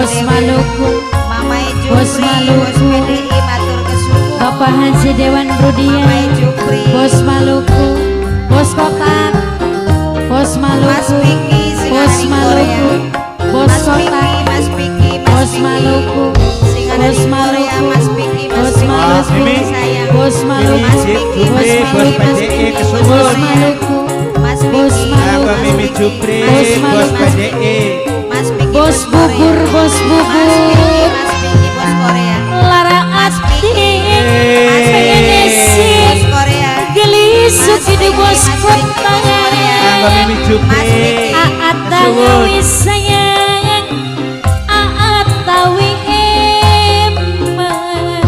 Bos Maluku, Mamai Bos Jupri, Bos Maluku, PDI matur kesuwun. Bapak Haji Dewan Rudian, Mamai Jupri, Bos Maluku, Bos Kotak, Bos Mas Maluku, Piki Bos Singarani Maluku, Korea. Bos Mas Piki, Kotak, Mas Piki, Mas Bos Piki. Maluku, Singarani Bos Korea, Maluku, Mas Piki, Mas Bos Piki, Mas Maluku, Piki sayang. Bos Maluku, Mas Piki, Bos Mas Piki, Maluku, Mas Piki, Bos Korea. Maluku, Mas Bos Piki, Maluku, Abang Mas Mimi Piki, Jupri, Bos Bos Maluku, PDI. Mas Piki, Bos Bubur, Korea. Bos Mas Piki, Bubur, Mas Piki, Bos Korea. Lara Mas Piki, Ati, pengen isi, Bos Korea. gelisuk hidup Bos Kota. Abang Mimi Jupri. Aat tawi sayang, Aat tawi eman,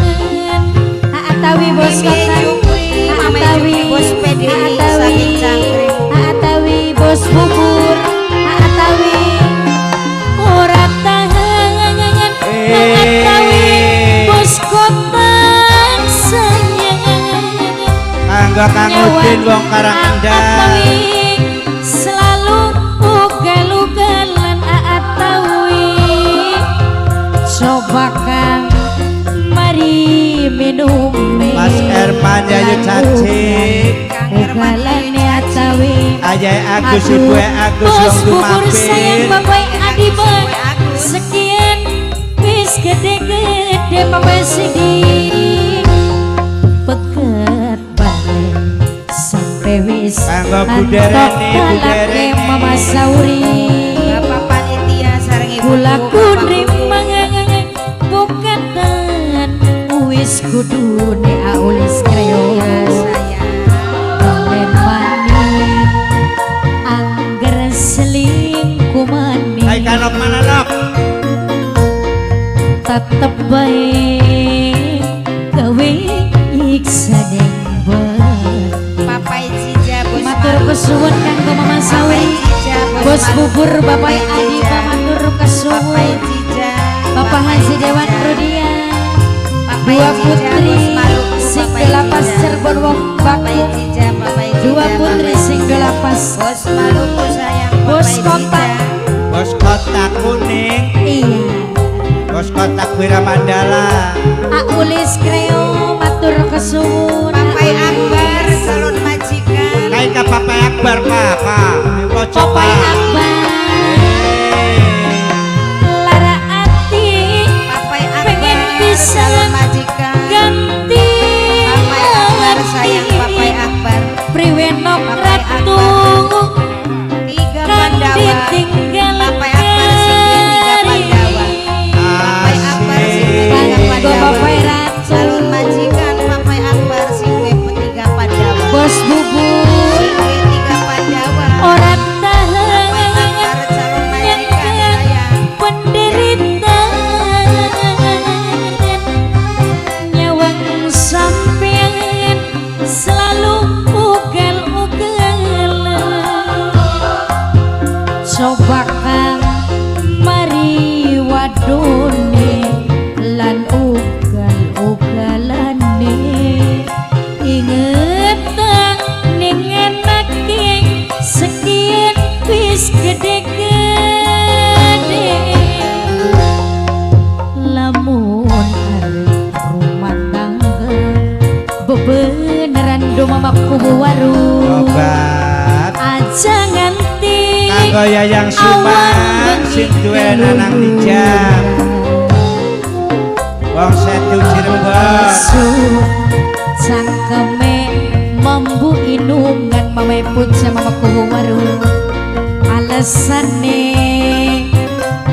Aat tawi Bos Kota, Aat tawi Bos PDI Aat tawi saking Cangkring. Aat tawi Bos Bubur, Aat tawi ora tahan, Aat tawi Bos Kota sayang. Kanggo Kang Udin wong Karangkendang. Selalu ugal-ugalan Aat tawi. Coba Kang mari minum Mas Herman Yayu Caci. ugalan Aat tawi. Ayah Agus Ibu Agus Bos wong Bubur sayang Dumapir. Bapak Adiba. Sekian wis gede-gede Bapak Sidi. Pegat balik sampai wis Kanggo antok Budereni, balake Budereni. Mama Sauri. Bapak Panitia sareng Ibu Kula Bapak kunrimang bukatan wis kudune aulis kreo. sayang. Olen maning angger selingkuh maning. Hai Kanok mana Nok? Tetep baik gawe iksa dengber. Papai Cija, Bos Matur kesuwun kanggo Mama Papai Sawi. Cija, Bos Maluku. Bubur Bapak Papai Adi Cija. matur Papai kesuwun. Cija, Bapak Papai Haji Dewan Cija. Rudian. Papai Dua Cija, putri Bos Maluku, sing Papai delapas Cija. Cirebon wong Papai baku. Cija, Papai Cija, Dua putri Papai sing Cija. delapas. Bos Maluku sayang, Bos Papai Kota. Cija. Bos Kota Kuning. Iya. Bos Kota Wiramandala. Aulis kreo matur kesuwun. Papai Akbar, calon majikan. Kai ka Papai Akbar Papa. Pojok Papai Pak. Akbar. Lara ati Papai pengen Akbar, bisa calon majikan. ganti Papai Akbar sayang, Papai Akbar. Priwenok Papai ratu Tiga kan Pandawa. ditinggal Papai Akbar singkir tiga Pandawa. Papai Akbar singkir tiga Kanggo Pandawa. Bapak Ratu. Calon majikan Papai Akbar singkir tiga Pandawa. Bos Bubur Singkir tiga Pandawa. ora Papai tahan Akbar calon majikan sayang. penderitaan nyawang sampean selalu ugal-ugalan. Coba Kang mari wadone lan ugal-ugalane. Inget ning enake sekian wis gede-gede. Lamun arep rumah tangga bebeneran do mamaku warung. Obat. Aja nganti Kanggo Yayang Suman sing duwe nanang dijam. Wong Setu Cirebon. Su cangkeme mambu inungan mame puja mamaku warung. Alesane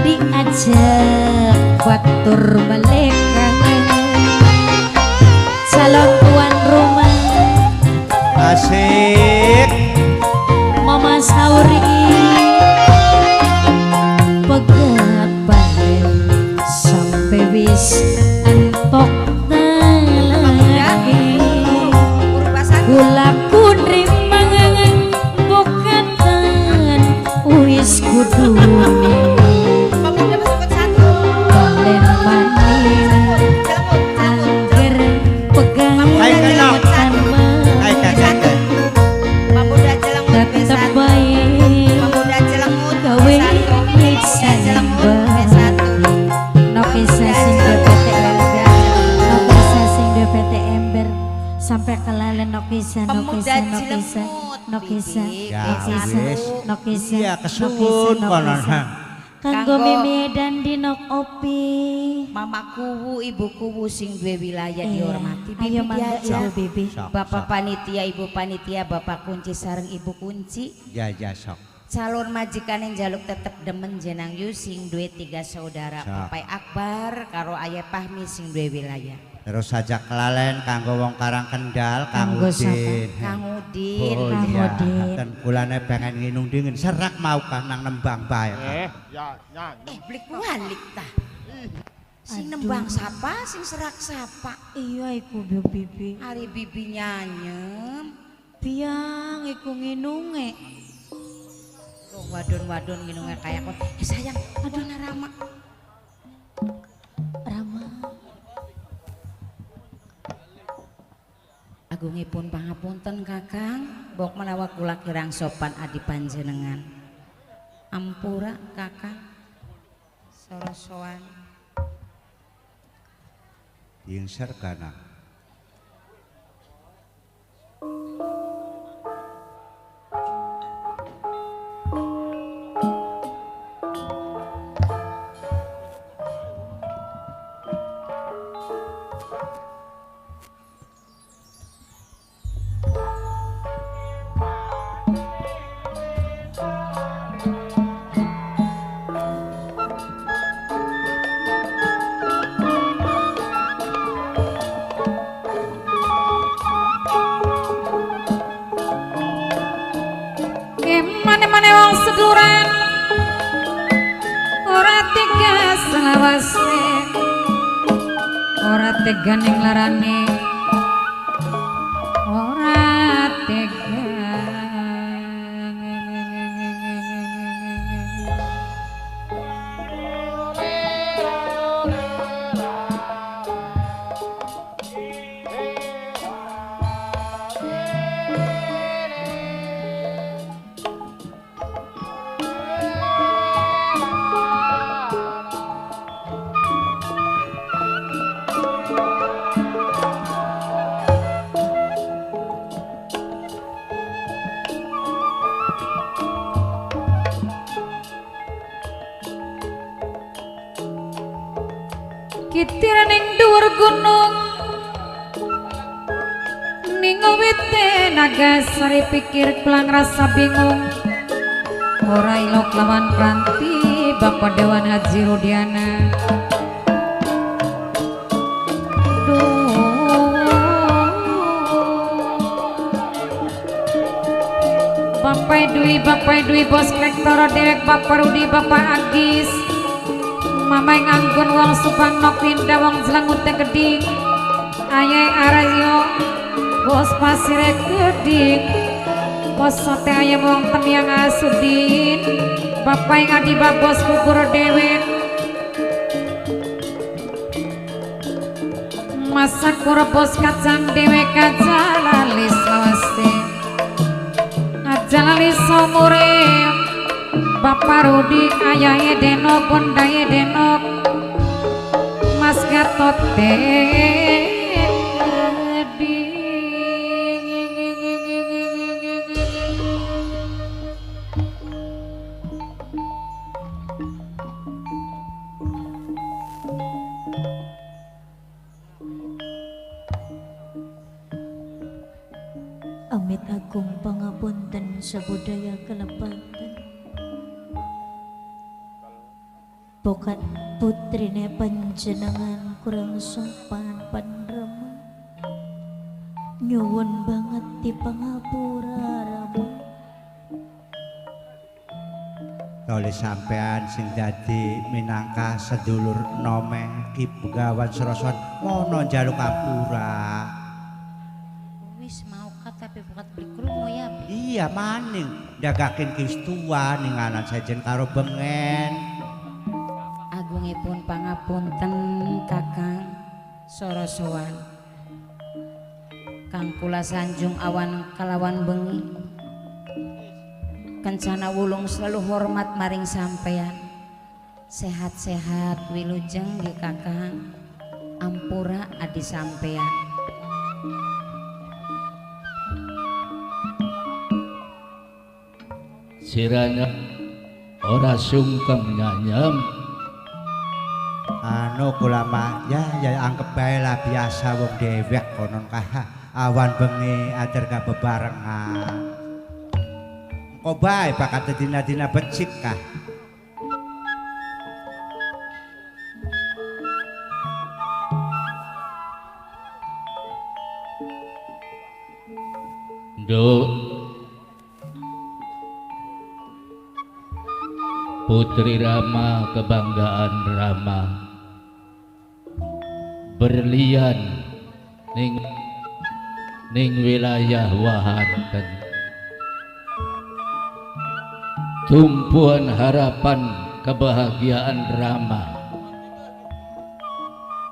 diajak batur balekan calon tuan rumah Asik. Mama Sauri. Pegat balik sampai wis entok lagi. Kula kunrimang bukatan wis kudune. Kalen maning angger pegang Hai, Kenok. tambah. Hai kakak. Pemuda Jelemut Tetep B1. baik Pemuda Jelemut gawe B1. nyiksa Jelemut nyembah. B1. Nokisa, Pemuda Nokisa, Cilemut, Nokisa, Bibi. Ya Nokisa, wis. Nokisa, Iya kesuwun konon. Kanggo Kanggo- Mimi dan Dinok Opi. Mama kuwu, ibu kuwu sing duwe wilayah Iya. dihormati. Ayo Bibi mangga diajak. Ibu Bibi. Sok, Bapak sok. panitia, ibu panitia, bapak kunci sareng ibu kunci. Ya ya sok. Calon majikan yang jaluk tetep demen jenang yu sing duwe 3 saudara. Sok. Papai Akbar karo Ayah Pahmi sing duwe wilayah. Terus saja kelalen kanggo wong Karang Kendal, Kang Kanggo siapa? Udin. Kang Udin. Oh Kang iya, Udin. dan kulane pengen nginung dingin serak mau kah nang nembang bae. ya. Blik walik tah. Sing Aduh. nembang sapa, sing serak sapa. Iya iku Bu Bibi. Hari bibi nyanyem. Biang iku nginunge. Oh, wadon-wadon nginungnya kayak kok. Sayang, aduh Narama. Rama. Agungipun pangapunten Kakang, bok menawa kula kirang sopan adi panjenengan. Ampura Kakang. Sorosoan. Yang serkana. Mane-mane wong seduran ora tega selawase ora tega ning larane ora tega kitir ning dhuwur gunung ning wite Nagasari pikir kelang rasa bingung ora ilok lawan Pranti Bapak Dewan Haji Rudiana Bapak Dwi bos kolektor dewek Bapak Rudi Bapak Agis Mamai nganggun wong Subang nok pindah wong Jelangut teh geding Ayai Arayo bos Pasir geding bos sote ayam wong Temyang Asudin Bapak Ngadi bos kubur dewek Masak kura bos kacang dewek kajalalis lawase Ajalali somure Bapak Rudi ayahe denok bondaye denok Mas Gatot Amit agung pangapunten sabudaya kelepatan Pokat putrine panjenengan kurang sopan panrama nyuwun banget di pangapura Rama Toli sampean sing dadi minangka sedulur nome Ki Begawan Sorosoan mono njaluk ampura. Wis mau tapi bukat beli krungu ya. Iya maning jagakin Kristua ning anan sejen karo bengen. Agungipun pangapunten Kakang Sorosoan Kang kula sanjung awan kalawan bengi kencana wulung selalu hormat maring sampeyan sehat-sehat wilujeng nggih Kakang ampura adi sampeyan sirana ora sungkem nyanyam. Anu kula mah ya anggap bae lah biasa wong dewek konon kah awan bengi ajar ka bebarengan. Engko bae bakat dina-dina becik kah. Nduk Putri Rama, kebanggaan Rama, berlian ning wilayah Wahanten, tumpuan harapan kebahagiaan Rama,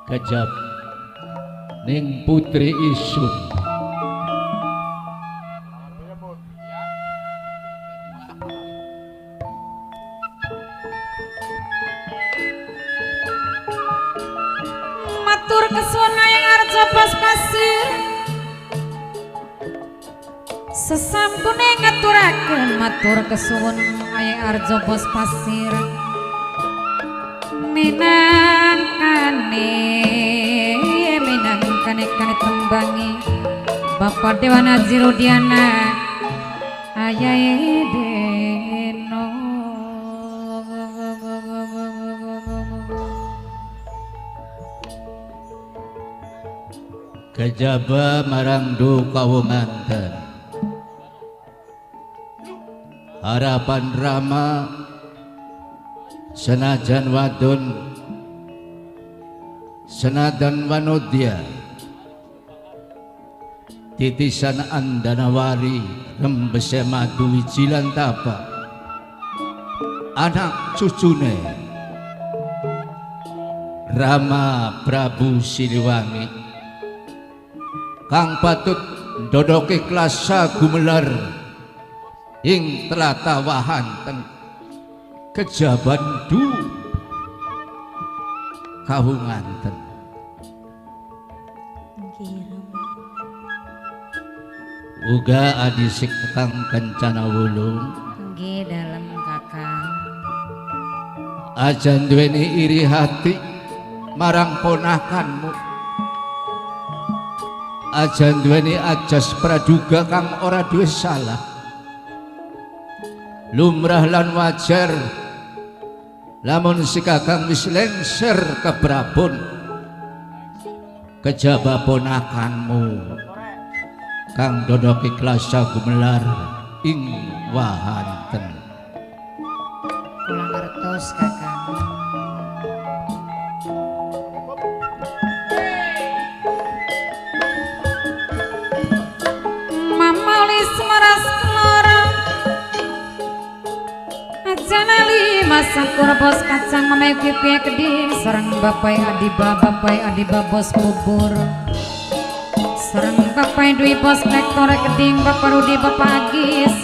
kejab ning Putri Isun. Matur kesuwun Ayang Arja Bos Pasir, sesampune ngaturaken matur kesuwun Ayang Arja Bos Pasir minangkane tembangi Bapak Dewa Nazirudiana Ayahe Deno. Kejaba marang duka wonganten, harapan Rama senajan wadon senadan wanodya titisan andanawari rembese madu wijilan tapa anak cucune Rama Prabu Siliwangi kang patut ndodoke klasa gumelar ing tlatah Wahanten kejaban du kawunganten. Uga adisik kang Kencana Wulung Nggih dalem Kakang. aja duweni iri hati marang ponakanmu, aja duweni ajas praduga kang ora duwe salah. Lumrah lan wajar lamun si kakang wis lengser keprabon kejaba ponakanmu kang dodoki klasa gumelar ing Wahanten. Kula ngertos Kakang. Mamalis meras kelora ajanali masakur bos kacang mamai pipi keding sareng bapai adiba bos bubur sareng bapai dwi bos lektor keding bapak Rudi bapak Agis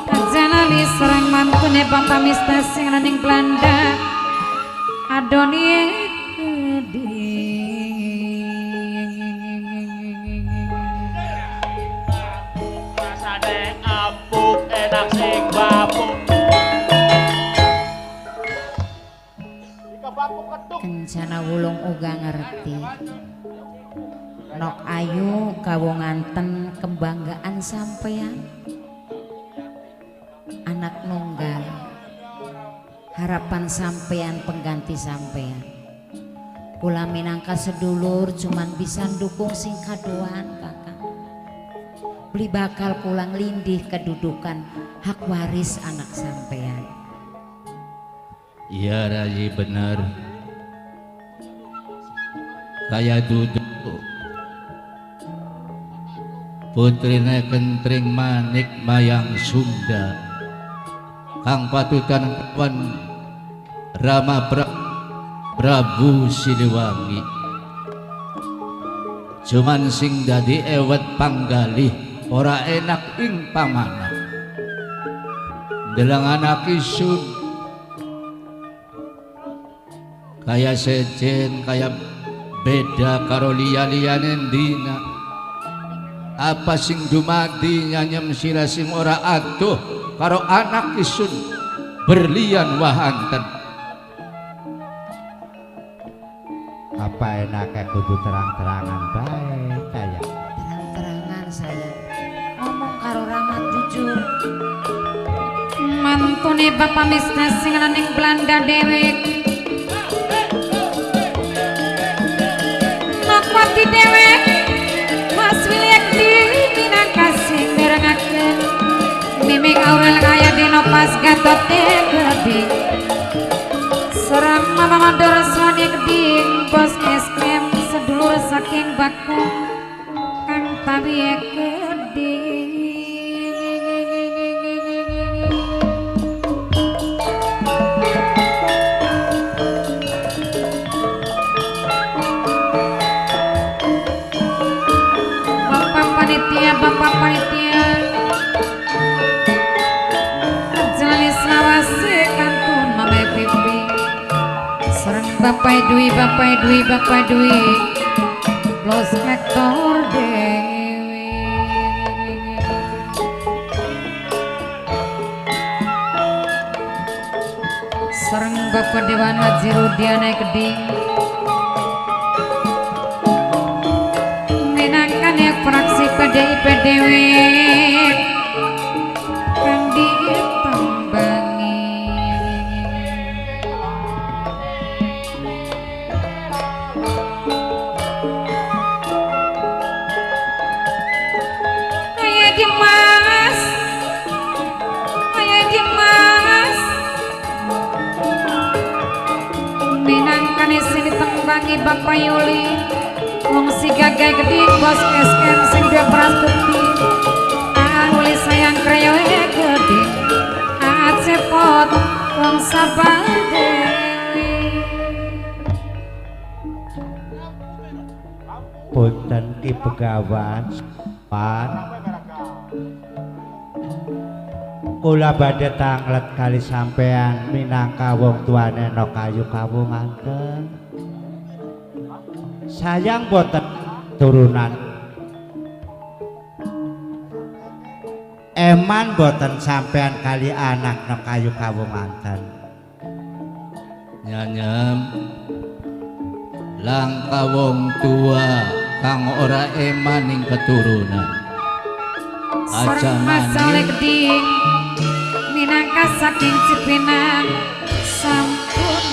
ajanali sareng mantune bapak Mista sing ning Belanda Adoni rasane apuk enak sing bapuk. Kencana Wulung uga ngerti nok ayu kawonganten kebanggaan sampeyan anak nunggal harapan sampeyan pengganti sampeyan. Kula minangka sedulur cuman bisa dukung sing kadoan Kakang. Beli bakal kulang lindih kedudukan hak waris anak sampeyan. Iya Rayi bener kaya duduk putrine Kentring Manik Mayang Sunda kang patutan kawan Rama Prabu Siliwangi cuman sing dadi ewet panggalih ora enak ing pamanah delang anak isun kaya sejen kaya beda karo liya-liyane dina apa sing dumadi nyanyem sira sing ora adoh karo anak isun berlian wahanten. Apa enaknya kudu terang-terangan baik kayak Terang-terangan saya ngomong karo Rama jujur. Mantune Bapak Misna sing ana ning Belanda dewek. Nakwati dewek Mas Wilek di minangka sing mirengaken miming Aurel kaya dino pas gatote gede serang Mama Mandor Swani Keding bos eskem sedulur saking baku Kang Tabiye Keding. Bapak panitia Jali Selawase kantun Mama Pipi serang Bapak Dwi Los Lektor Dewi serang Bapak Dewan Haji Rudiana Keding fraksi PDIP dewek kang ditambangi Aya Dimas minangkane sing ditambangi Bapak Yuli wong si gagay Keding bos eskem sing dua peras bukti uli sayang krewe Keding cepot wong sabar dewi punten Ki Begawan pan kula badhe tanglet kali sampean minangka wong tuane no kayu kawunganten. Sayang boten turunan eman boten sampean kali anak no kayu kawunganten. Nyanyem langka wong tua kang ora eman ing keturunan aja maning Keding minangka saking Cipinang sampun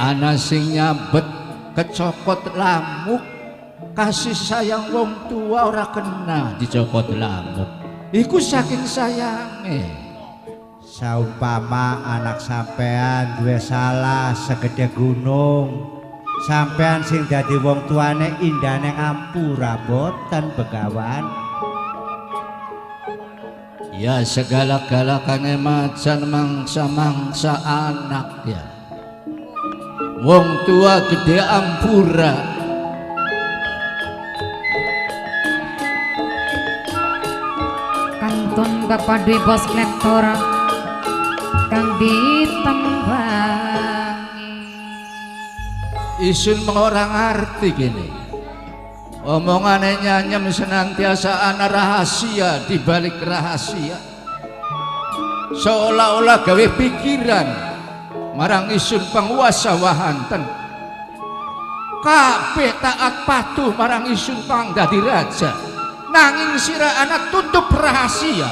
ana sing nyabet kecokot lamuk kasih sayang wong tua ora kena dicokot lamuk iku saking sayange. Saumpama anak sampean duwe salah segede gunung sampean sing dadi wong tuane indane ngampura boten Begawan. Ya segala-galakane macan mangsa-mangsa anak ya wong tua gede ampura kantun Bapak Dwi bos lektor kang ditambangi isun mengorang arti gini omongannya Nyanyem senantiasa ana rahasia di balik rahasia seolah-olah gawe pikiran marang isun penguasa wahanten kabeh taat patuh marang isun pang dadi raja nanging sira anak tutup rahasia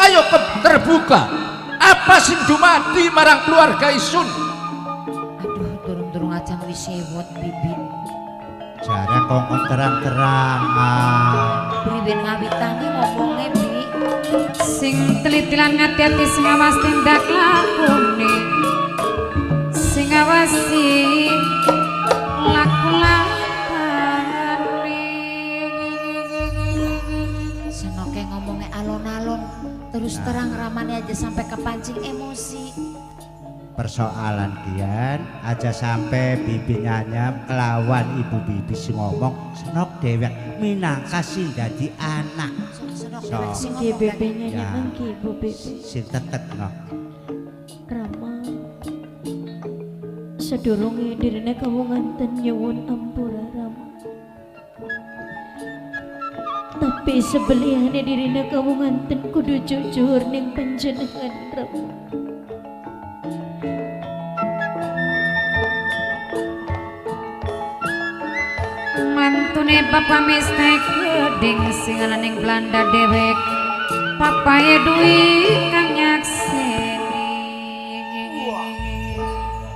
ayo terbuka apa sing dumadi marang keluarga isun. Aduh turun-turun acan wis sewot bibin Jare kongkon terang-terangan pribin ngawitane ngomongnya Bi sing telitilan ngati-hati sing awas tindak lakune sing awasi laku lakane senoke ngomongnya alon-alon terus terang ramane aja sampai kepancing emosi. persoalan kian aja sampai bibi Nyanyem kelawan ibu bibi sing ngomong senok dewek minangka sing dadi anak Senok So. dewek sing Nggih ngomong kan. bebenya Ya. nyanyi nggih Bu Bebe. sing tetet no. Rama. Sedurunge direne kawunganten nyuwun ampura Rama. Tapi sebelihane dirina kawunganten kudu jujur ning panjenengan Rama. Mantune Bapak mistek geding sing ana ning Belanda dewek papaye duwi kang nyakseni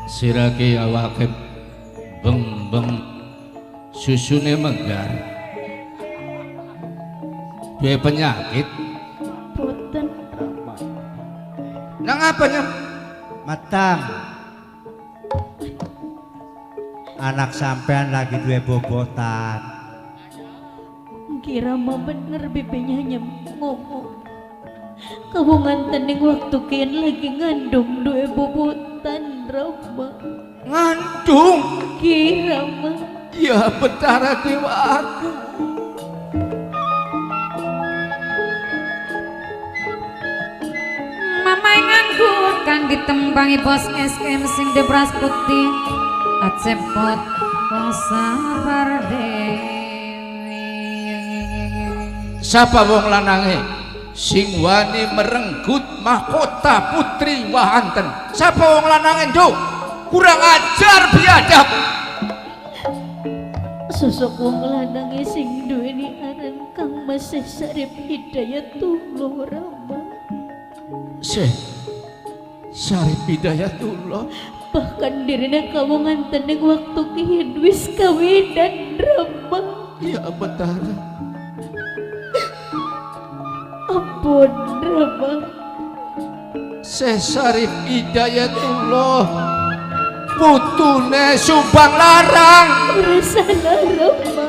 Sirake awake beng-beng susune megar duwe penyakit Boten Rama. nang apanya Matang. Anak sampean lagi duwe bobotan. Kira mah bener bibenya ngomong. Kawunganten ning waktu kian lagi ngandung dua bobotan Rama. ngandung Kira mah ya betara dewa aku Mamai nganggur kang ditembangi bos SM sing debras putih acepot sabar dewi siapa wong lanange sing wani merenggut mahkota putri wahanten siapa wong lanange nduk kurang ajar biadab sosok wong lanang sing duweni aran Kang Mas Sarip Hidayatullah Rama. Sarip Hidayatullah Bahkan dirina kawunganten ning waktu kian wis kawinan Rama. ya betara Ampun Rama. Sarip Hidayatullah putune Subang Larang Ora salah Rama.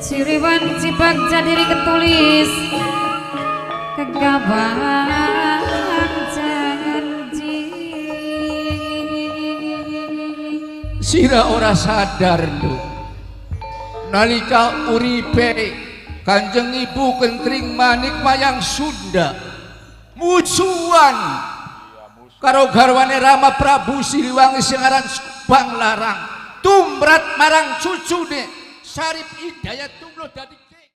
Ciriwan cibak jadiri ketulis kegabahan janji sira ora sadar nduk nalika uripe Kanjeng Ibu Kentring Manik Mayang Sunda musuhan karo garwane Rama Prabu Siliwangi sing aran Subang Larang tumrat marang cucune Sarip Hidayatullah dadi